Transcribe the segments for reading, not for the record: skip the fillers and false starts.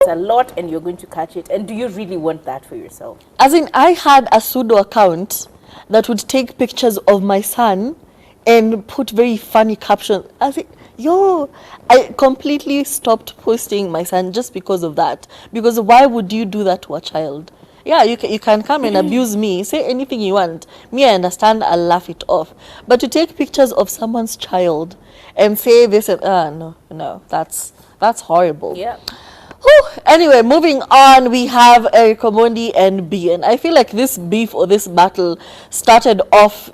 a lot and you're going to catch it. And do you really want that for yourself? As in, I had a pseudo account that would take pictures of my son and put very funny captions. I think, I completely stopped posting my son just because of that. Because why would you do that to a child? Yeah, you can come and abuse me, say anything you want. Me, I understand, I'll laugh it off. But to take pictures of someone's child and say this and, no, that's horrible. Yeah. Whew. Anyway, moving on, we have Eric Omondi and Bien. I feel like this beef or this battle started off,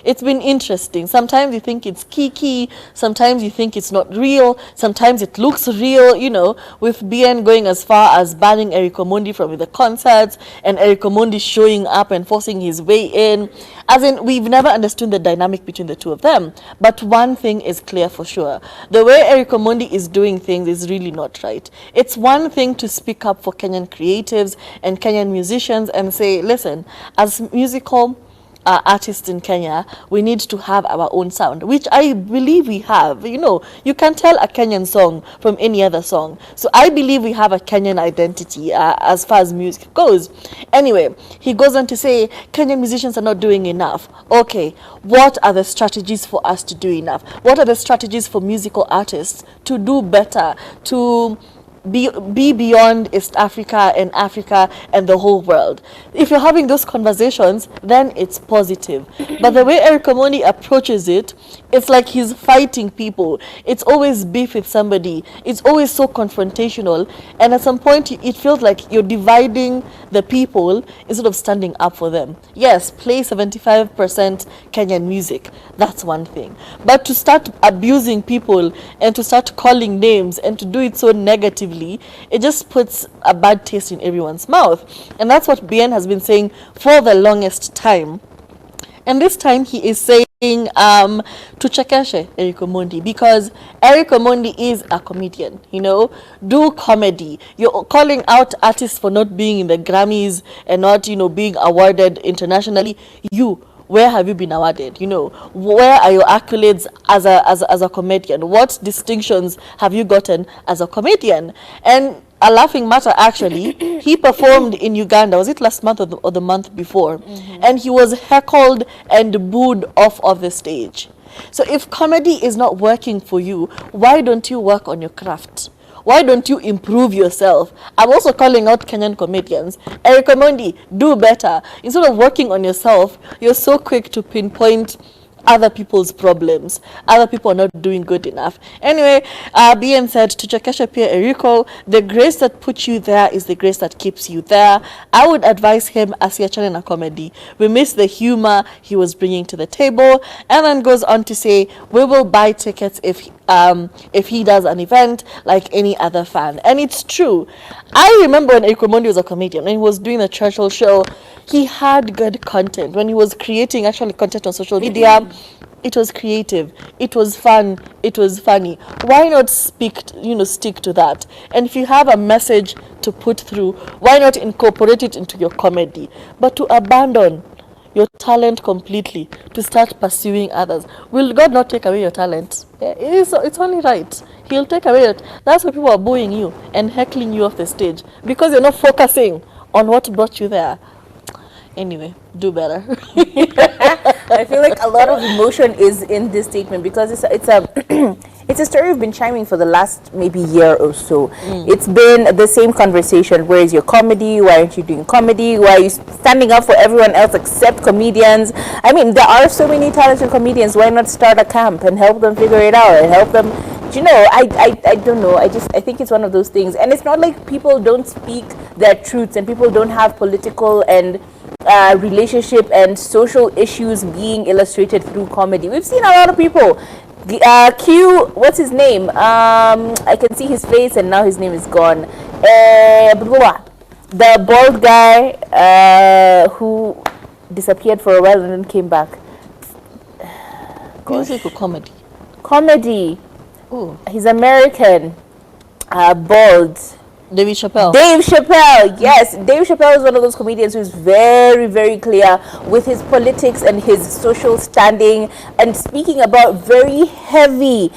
it's been interesting. Sometimes you think it's kiki, sometimes you think it's not real, sometimes it looks real, with Bien going as far as banning Eric Omondi from the concerts and Eric Omondi showing up and forcing his way in. As in, we've never understood the dynamic between the two of them. But one thing is clear for sure. The way Eric Omondi is doing things is really not right. It's one thing to speak up for Kenyan creatives and Kenyan musicians and say, listen, as musical artists in Kenya, we need to have our own sound, which I believe we have. You can tell a Kenyan song from any other song. So I believe we have a Kenyan identity as far as music goes. Anyway, he goes on to say, Kenyan musicians are not doing enough. Okay, what are the strategies for us to do enough? What are the strategies for musical artists to do better, to be beyond East Africa and the whole world? If you're having those conversations, then it's positive. But the way Eric Omondi approaches it, it's like he's fighting people. It's always beef with somebody. It's always so confrontational. And at some point, it feels like you're dividing the people instead of standing up for them. Yes, play 75% Kenyan music. That's one thing. But to start abusing people and to start calling names and to do it so negatively, it just puts a bad taste in everyone's mouth. And that's what Bien has been saying for the longest time. And this time he is saying to chekeshe Eric Omondi, because Eric Omondi is a comedian, do comedy. You're calling out artists for not being in the Grammys and not, being awarded internationally. Where have you been awarded? Where are your accolades as a comedian? What distinctions have you gotten as a comedian? And a laughing matter, actually, he performed in Uganda. Was it last month or the month before? And he was heckled and booed off of the stage. So if comedy is not working for you, why don't you work on your craft? Why don't you improve yourself? I'm also calling out Kenyan comedians. Eric Omondi, do better. Instead of working on yourself, you're so quick to pinpoint other people's problems. Other people are not doing good enough. Anyway, Bien said to Chekesha Pia Erico, the grace that puts you there is the grace that keeps you there. I would advise him asiachane na comedy. We miss the humor he was bringing to the table. And then goes on to say, we will buy tickets if he does an event like any other fan. And it's true. I remember when Erico Omondi was a comedian, when he was doing the Churchill show, he had good content. When he was creating actually content on social media, it was creative, it was fun, it was funny. Why not stick to that? And if you have a message to put through, why not incorporate it into your comedy? But to abandon your talent completely, to start pursuing others, will God not take away your talent? It's only right. He'll take away it. That's why people are booing you and heckling you off the stage, because you're not focusing on what brought you there. Anyway, do better. I feel like a lot of emotion is in this statement, because it's a story we've been chiming for the last maybe year or so. It's been the same conversation. Where is your comedy? Why aren't you doing comedy? Why are you standing up for everyone else except comedians? I mean, there are so many talented comedians. Why not start a camp and help them figure it out and help them? I don't know. I think it's one of those things. And it's not like people don't speak their truths and people don't have political and relationship and social issues being illustrated through comedy. We've seen a lot of people. Q, what's his name? I can see his face and now his name is gone. The bald guy who disappeared for a while and then came back. Music or comedy? Comedy. Oh. He's American. Bald. David Chappelle. Dave Chappelle, yes. Dave Chappelle is one of those comedians who's very, very clear with his politics and his social standing and speaking about very heavy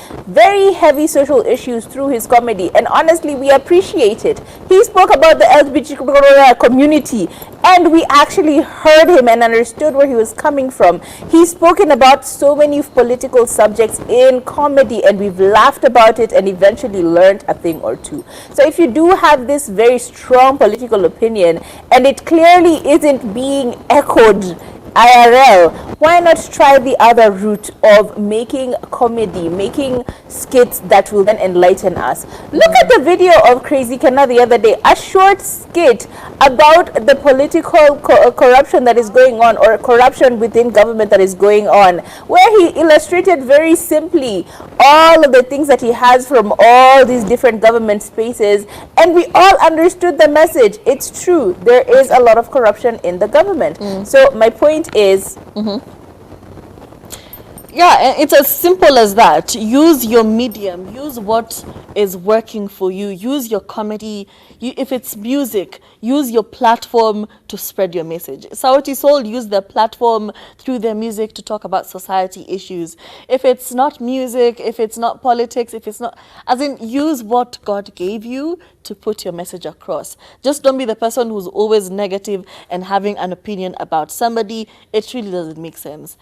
social issues through his comedy. And honestly, we appreciate it. He spoke about the LGBT community and we actually heard him and understood where he was coming from. He's spoken about so many political subjects in comedy and we've laughed about it and eventually learned a thing or two. So if you do have this very strong political opinion and it clearly isn't being echoed IRL, why not try the other route of making comedy, making skits that will then enlighten us? Look at the video of Crazy Kana the other day, a short skit about the political corruption that is going on, or corruption within government that is going on, where he illustrated very simply all of the things that he has from all these different government spaces, and we all understood the message. It's true, there is a lot of corruption in the government. So my point is, yeah, and it's as simple as that. Use your medium, use what is working for you, use your comedy. If it's music, use your platform to spread your message. Sauti Sol use their platform through their music to talk about society issues. If it's not music, if it's not politics, if it's not, as in, use what God gave you to put your message across. Just don't be the person who's always negative and having an opinion about somebody. It really doesn't make sense.